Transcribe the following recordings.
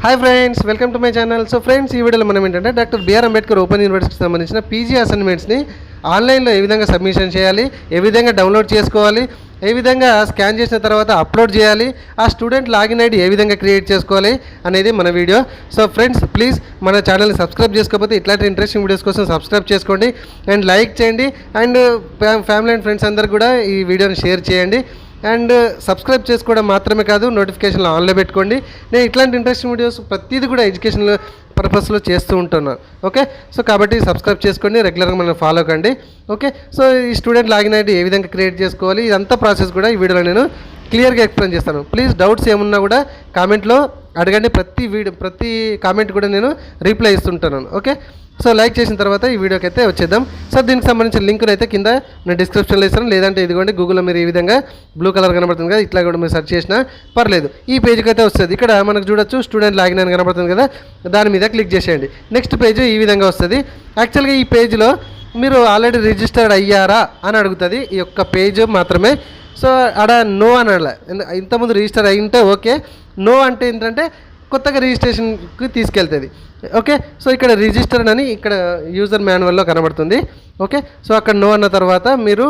Hi friends, welcome to my channel. So friends, ఈ వీడియోలో మనం ఏంటంటే డాక్టర్ బిఆర్ అంబేద్కర్ ఓపెన్ యూనివర్సిటీకి సంబంధించిన పీజీ అసైన్మెంట్స్ని ఆన్లైన్లో ఏ విధంగా సబ్మిషన్ చేయాలి, ఏ విధంగా డౌన్లోడ్ చేసుకోవాలి, ఏ విధంగా స్కాన్ చేసిన తర్వాత అప్లోడ్ చేయాలి, ఆ స్టూడెంట్ లాగిన్ ఐడి ఏ విధంగా క్రియేట్ చేసుకోవాలి అనేది మన వీడియో. సో ఫ్రెండ్స్, ప్లీజ్ మన ఛానల్ని సబ్స్క్రైబ్ చేసుకోకపోతే ఇట్లాంటి ఇంట్రెస్టింగ్ వీడియోస్ కోసం సబ్స్క్రైబ్ చేసుకోండి అండ్ లైక్ చేయండి అండ్ ఫ్యామిలీ అండ్ ఫ్రెండ్స్ అందరు కూడా ఈ వీడియోని షేర్ చేయండి. అండ్ సబ్స్క్రైబ్ చేసుకోవడం మాత్రమే కాదు, నోటిఫికేషన్లు ఆన్లో పెట్టుకోండి. నేను ఇట్లాంటి ఇంట్రెస్టింగ్ వీడియోస్ ప్రతిదీ కూడా ఎడ్యుకేషనల్ పర్పస్లో చేస్తూ ఉంటున్నాను. ఓకే, సో కాబట్టి సబ్స్క్రైబ్ చేసుకోండి, రెగ్యులర్గా మనం ఫాలో కండి. ఓకే, సో ఈ స్టూడెంట్ లాగిన్ ఐడి ఏ విధంగా క్రియేట్ చేసుకోవాలి, ఇదంతా ప్రాసెస్ కూడా ఈ వీడియోలో నేను క్లియర్గా ఎక్స్ప్లెయిన్ చేస్తాను. ప్లీజ్ డౌట్స్ ఏమున్నా కూడా కామెంట్లో అడగండి. ప్రతి కామెంట్ కూడా నేను రిప్లై ఇస్తుంటున్నాను. ఓకే, సో లైక్ చేసిన తర్వాత ఈ వీడియోకి అయితే వచ్చేద్దాం. సో దీనికి సంబంధించిన లింక్ను అయితే కింద నేను డిస్క్రిప్షన్లో ఇస్తాను, లేదంటే ఇదిగోండి గూగుల్లో మీరు ఈ విధంగా బ్లూ కలర్ కనబడుతుంది కదా, ఇట్లా కూడా మీరు సెర్చ్ చేసినా పర్లేదు, ఈ పేజ్కి అయితే వస్తుంది. ఇక్కడ మనకు చూడొచ్చు స్టూడెంట్ లాగిన్ అని కనబడుతుంది కదా, దాని మీద క్లిక్ చేసేయండి. నెక్స్ట్ పేజ్ ఈ విధంగా వస్తుంది. యాక్చువల్గా ఈ పేజ్లో మీరు ఆల్రెడీ రిజిస్టర్డ్ అయ్యారా అని అడుగుతుంది, ఈ యొక్క పేజ్ మాత్రమే. సో ఆడ నో అని అడలే, ఇంతకుముందు రిజిస్టర్ అయి ఉంటే ఓకే, నో అంటే ఏంటంటే కొత్తగా రిజిస్ట్రేషన్కి తీసుకెళ్తుంది. ఓకే, సో ఇక్కడ రిజిస్టర్ అని ఇక్కడ యూజర్ మాన్యువల్లో కనబడుతుంది. ఓకే, సో అక్కడ నో అన్న తర్వాత మీరు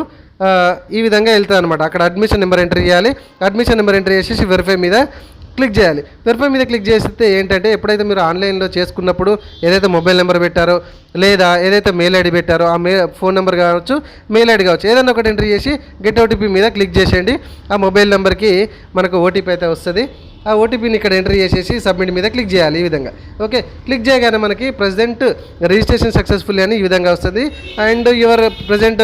ఈ విధంగా వెళ్తుంది అనమాట. అక్కడ అడ్మిషన్ నెంబర్ ఎంటర్ చేయాలి. అడ్మిషన్ నెంబర్ ఎంటర్ చేసేసి వెరిఫై మీద క్లిక్ చేయాలి. వెరిఫై మీద క్లిక్ చేస్తే ఏంటంటే ఎప్పుడైతే మీరు ఆన్లైన్లో చేసుకున్నప్పుడు ఏదైతే మొబైల్ నెంబర్ పెట్టారో లేదా ఏదైతే మెయిల్ ఐడి పెట్టారో ఆ ఫోన్ నెంబర్ కావచ్చు, మెయిల్ ఐడి కావచ్చు, ఏదైనా ఒకటి ఎంటర్ చేసి గెట్ ఓటీపీ మీద క్లిక్ చేసేయండి. ఆ మొబైల్ నెంబర్కి మనకు ఓటీపీ అయితే వస్తుంది. ఆ ఓటీపీని ఇక్కడ ఎంటర్ చేసేసి సబ్మిట్ మీద క్లిక్ చేయాలి ఈ విధంగా. ఓకే, క్లిక్ చేయగానే మనకి ప్రెజెంట్ రిజిస్ట్రేషన్ సక్సెస్ఫుల్ అని ఈ విధంగా వస్తుంది. And your present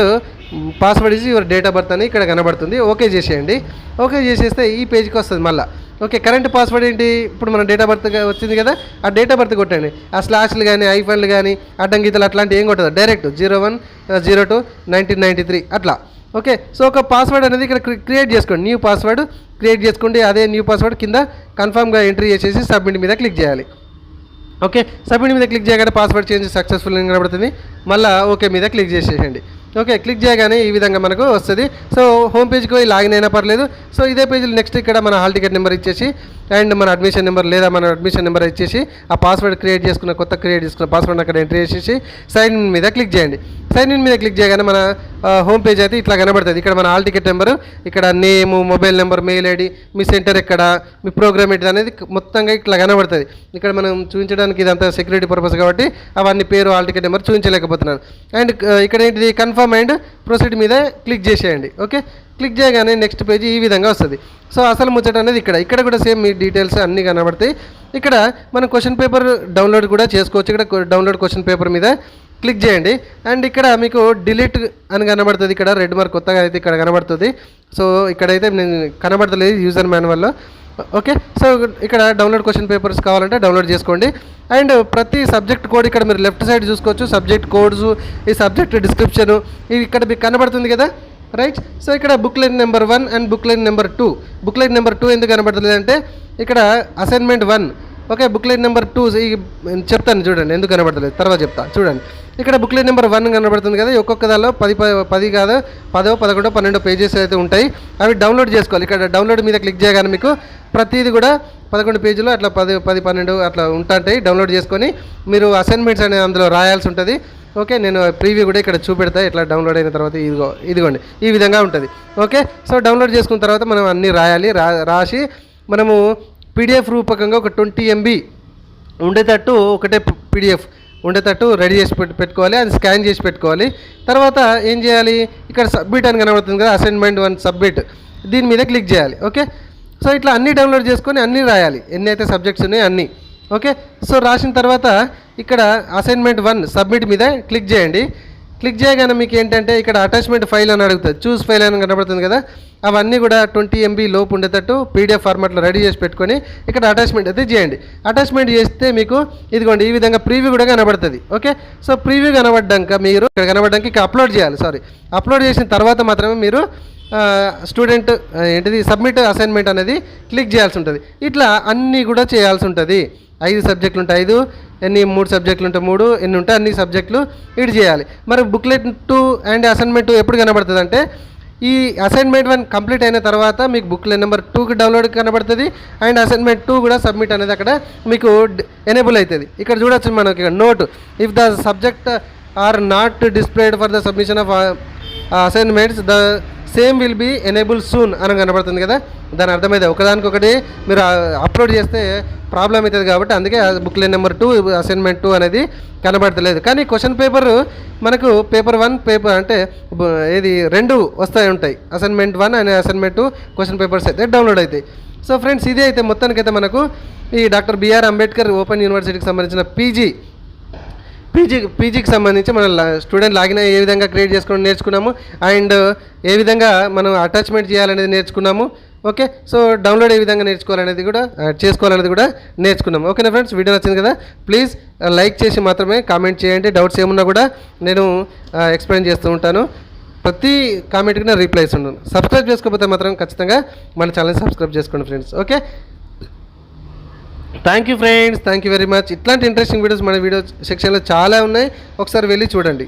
password is your date of birth అని ఇక్కడ కనబడుతుంది. ఓకే చేసేయండి. ఓకే చేసేస్తే ఈ పేజ్కి వస్తుంది మళ్ళీ. ఓకే, కరెంట్ పాస్వర్డ్ ఏంటి, ఇప్పుడు మన డేట్ ఆఫ్ బర్త్ వచ్చింది కదా, ఆ డేట్ ఆఫ్ బర్త్ కొట్టండి. ఆ స్లాష్లు కానీ ఐఫన్లు కానీ అడ్డంగీతలు అట్లాంటివి ఏం కొట్టదు, డైరెక్ట్ 01/02/1993 అట్లా. ఓకే, సో ఒక పాస్వర్డ్ అనేది ఇక్కడ క్రియేట్ చేసుకోండి, న్యూ పాస్వర్డ్ క్రియేట్ చేసుకోండి. అదే న్యూ పాస్వర్డ్ కింద కన్ఫర్మ్గా ఎంట్రీ చేసేసి సబ్మిట్ మీద క్లిక్ చేయాలి. ఓకే, సబ్మిట్ మీద క్లిక్ చేయగానే పాస్వర్డ్ చేంజ్ సక్సెస్ఫుల్ అని కనబడుతుంది. మళ్ళీ ఓకే మీద క్లిక్ చేసేయండి. ఓకే, క్లిక్ చేయగానే ఈ విధంగా మనకు వస్తుంది. సో హోమ్ పేజ్కి పోయి లాగిన్ అయినా పర్లేదు. సో ఇదే పేజ్లో నెక్స్ట్ ఇక్కడ మన హాల్ టికెట్ నెంబర్ ఇచ్చేసి అండ్ మన అడ్మిషన్ నెంబర్ లేదా మన అడ్మిషన్ నెంబర్ ఇచ్చేసి ఆ పాస్వర్డ్ క్రియేట్ చేసుకున్న పాస్వర్డ్ అక్కడ ఎంట్రీ చేసేసి సైన్ ఇన్ మీద క్లిక్ చేయండి. సైన్ ఇన్ మీద క్లిక్ చేయగానే మన హోమ్ పేజ్ అయితే ఇట్లా కనబడుతుంది. ఇక్కడ మన హాల్ టికెట్ నెంబరు, ఇక్కడ నేము, మొబైల్ నెంబర్, మెయిల్ ఐడి, మీ సెంటర్ ఎక్కడ, మీ ప్రోగ్రామ్ ఏంటి అనేది మొత్తంగా ఇట్లా కనబడుతుంది. ఇక్కడ మనం చూపించడానికి ఇదంతా సెక్యూరిటీ పర్పస్ కాబట్టి అవన్నీ పేరు, హాల్ టికెట్ నెంబర్ చూపించలేకపోతున్నాను. అండ్ ఇక్కడ ఏంటిది కన్ఫర్మ్ అండ్ ప్రొసీడ్ మీద క్లిక్ చేసేయండి. ఓకే, క్లిక్ చేయగానే నెక్స్ట్ పేజ్ ఈ విధంగా వస్తుంది. సో అసలు ముచ్చట అనేది ఇక్కడ కూడా సేమ్ మీ డీటెయిల్స్ అన్నీ కనబడతాయి. ఇక్కడ మనం క్వశ్చన్ పేపర్ డౌన్లోడ్ కూడా చేసుకోవచ్చు. ఇక్కడ డౌన్లోడ్ క్వశ్చన్ పేపర్ మీద క్లిక్ చేయండి. అండ్ ఇక్కడ మీకు డిలీట్ అని కనబడుతుంది, ఇక్కడ రెడ్ మార్క్ కొత్తగా అయితే ఇక్కడ కనబడుతుంది. సో ఇక్కడైతే నేను కనబడతలేదు యూజర్ మాన్యువల్లో. ఓకే, సో ఇక్కడ డౌన్లోడ్ క్వశ్చన్ పేపర్స్ కావాలంటే డౌన్లోడ్ చేసుకోండి. అండ్ ప్రతి సబ్జెక్ట్ కోడ్ ఇక్కడ మీరు లెఫ్ట్ సైడ్ చూసుకోవచ్చు, సబ్జెక్ట్ కోడ్స్, ఈ సబ్జెక్ట్ డిస్క్రిప్షను ఇవి ఇక్కడ మీకు కనబడుతుంది కదా, రైట్. సో ఇక్కడ booklet number 1 and booklet number 2. Booklet number 2 ఎందుకు కనబడుతుంది అంటే ఇక్కడ అసైన్మెంట్ 1. ఓకే, బుక్లెట్ నెంబర్ 2 చెప్తాను చూడండి ఎందుకు కనబడతలేదు, తర్వాత చెప్తా చూడండి. ఇక్కడ బుక్లెట్ నెంబర్ 1 కనబడుతుంది కదా, ఒక్కొక్క దానిలో 10 కాదు 10, 11, 12 పేజెస్ అయితే ఉంటాయి. అవి డౌన్లోడ్ చేసుకోవాలి. ఇక్కడ డౌన్లోడ్ మీద క్లిక్ చేయగానే మీకు ప్రతిదీ కూడా 11 పేజీలు అట్లా 10, 12 అట్లా ఉంటాయి. డౌన్లోడ్ చేసుకొని మీరు అసైన్మెంట్స్ అనేది అందులో రాయాల్సి ఉంటుంది. ఓకే, నేను ప్రీవ్యూ కూడా ఇక్కడ చూపెడతా ఎట్లా డౌన్లోడ్ అయిన తర్వాత. ఇదిగోండి ఈ విధంగా ఉంటుంది. ఓకే, సో డౌన్లోడ్ చేసుకున్న తర్వాత మనం అన్నీ రాయాలి. రాసి మనము పీడిఎఫ్ రూపకంగా ఒక 20 MB ఉండేటట్టు ఒకటే పీడిఎఫ్ ఉండేటట్టు రెడీ చేసి పెట్టుకోవాలి. అది స్కాన్ చేసి పెట్టుకోవాలి. తర్వాత ఏం చేయాలి, ఇక్కడ సబ్మిట్ అని కనబడుతుంది కదా, అసైన్మెంట్ 1 సబ్మిట్, దీని మీద క్లిక్ చేయాలి. ఓకే, సో ఇట్లా అన్నీ డౌన్లోడ్ చేసుకొని అన్నీ రాయాలి, ఎన్ని అయితే సబ్జెక్ట్స్ ఉన్నాయో అన్నీ. ఓకే, సో రాసిన తర్వాత ఇక్కడ అసైన్మెంట్ 1 సబ్మిట్ మీద క్లిక్ చేయండి. క్లిక్ చేయగానే మీకు ఏంటంటే ఇక్కడ అటాచ్మెంట్ ఫైల్ అని అడుగుతుంది, చూస్ ఫైల్ అని కనబడుతుంది కదా, అవన్నీ కూడా 20 MB లోపు ఉండేటట్టు పీడిఎఫ్ ఫార్మాట్లో రెడీ చేసి పెట్టుకొని ఇక్కడ అటాచ్మెంట్ అయితే చేయండి. అటాచ్మెంట్ చేస్తే మీకు ఇదిగోండి ఈ విధంగా ప్రీవ్యూ కూడా కనబడుతుంది. ఓకే, సో ప్రీవ్యూ కనబడ్డాక మీరు ఇక్కడ కనబడడానికి ఇక అప్లోడ్ చేయాలి. అప్లోడ్ చేసిన తర్వాత మాత్రమే మీరు స్టూడెంట్ ఏంటిది సబ్మిట్ అసైన్మెంట్ అనేది క్లిక్ చేయాల్సి ఉంటుంది. ఇట్లా అన్నీ కూడా చేయాల్సి ఉంటుంది. 5 సబ్జెక్టులు ఉంటాయి, 5 ఎన్ని 3 సబ్జెక్టులు ఉంటాయి, 3 ఎన్ని ఉంటాయి అన్ని సబ్జెక్టులు ఇటు చేయాలి. మరి బుక్లెట్ 2 అండ్ అసైన్మెంట్ 2 ఎప్పుడు కనబడుతుంది అంటే ఈ అసైన్మెంట్ 1 కంప్లీట్ అయిన తర్వాత మీకు బుక్ నెంబర్ 2కి డౌన్లోడ్ కనబడుతుంది. అండ్ అసైన్మెంట్ 2 కూడా సబ్మిట్ అనేది అక్కడ మీకు ఎనేబుల్ అవుతుంది. ఇక్కడ చూడొచ్చు మనకి note, if the subject are not displayed for the submission of assignments the same will be enable soon అని కనబడుతుంది కదా. దాని అర్థమైతే ఒకదానికొకటి మీరు అప్లోడ్ చేస్తే ప్రాబ్లం అవుతుంది కాబట్టి అందుకే బుక్లెట్ నెంబర్ 2 అసైన్మెంట్ 2 అనేది కనబడతలేదు. కానీ క్వశ్చన్ పేపర్ మనకు పేపర్ 1 పేపర్ అంటే ఏది 2 ఉంటాయి. Assignment 1 and assignment 2 question papers అయితే డౌన్లోడ్ అవుతాయి. సో ఫ్రెండ్స్, ఇదే అయితే మొత్తానికైతే మనకు ఈ డాక్టర్ బిఆర్ అంబేద్కర్ ఓపెన్ యూనివర్సిటీకి సంబంధించిన పీజీకి సంబంధించి మనం స్టూడెంట్ లాగిన్ ఏ విధంగా క్రియేట్ చేసుకోవడం నేర్చుకున్నాము. అండ్ ఏ విధంగా మనం అటాచ్మెంట్ చేయాలనేది నేర్చుకున్నాము. ఓకే, సో డౌన్లోడ్ ఏ విధంగా చేసుకోవాలనేది కూడా నేర్చుకున్నాము. ఓకేనా ఫ్రెండ్స్, వీడియో నచ్చింది కదా. ప్లీజ్ లైక్ చేసి మాత్రమే కామెంట్ చేయండి. డౌట్స్ ఏమున్నా కూడా నేను ఎక్స్ప్లెయిన్ చేస్తూ ఉంటాను. ప్రతి కామెంట్కి నేను రిప్లై ఇస్తున్నాను. సబ్స్క్రైబ్ చేసుకోకపోతే మాత్రం ఖచ్చితంగా మన ఛానల్ సబ్స్క్రైబ్ చేసుకోండి friends. Okay, thank you friends, thank you very much. ఇట్లాంటి ఇంట్రెస్టింగ్ వీడియోస్ మన వీడియో సెక్షన్లో చాలా ఉన్నాయి, ఒకసారి వెళ్ళి చూడండి.